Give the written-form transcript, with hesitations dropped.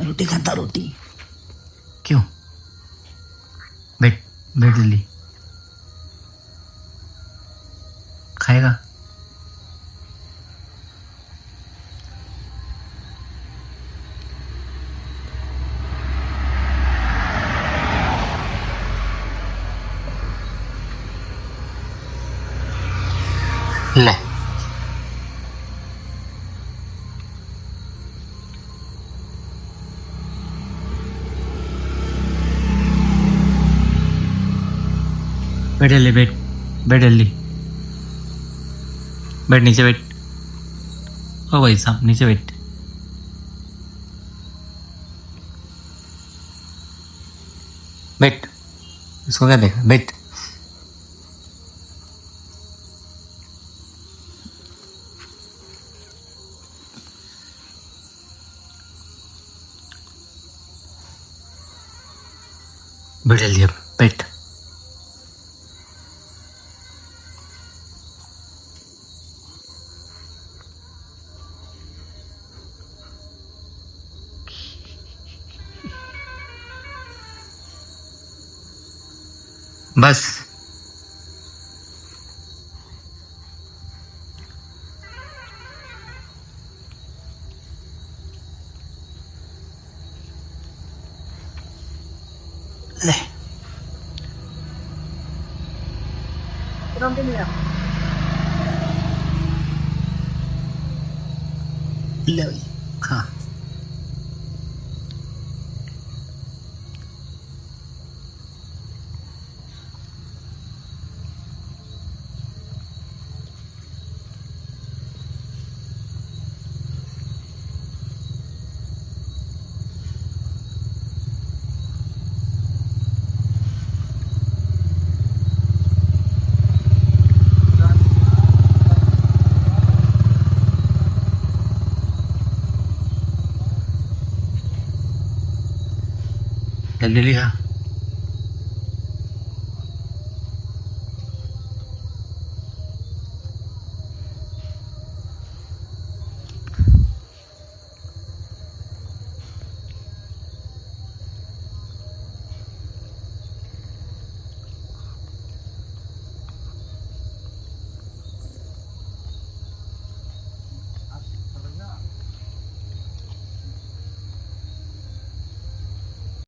रोटी खाता रोटी। क्यों? बैठ बैठ जल्दी। खाएगा? ले बैठ जल्दी, बैठ बैठ जल्दी, बैठ नीचे बैठ। ओ भाई साहब नीचे बैठ। बैठ, इसको क्या देखा? बैठ। बैठ जल्दी अब, बैठ। बस ले। ले भाई, खा। जल्दी खा।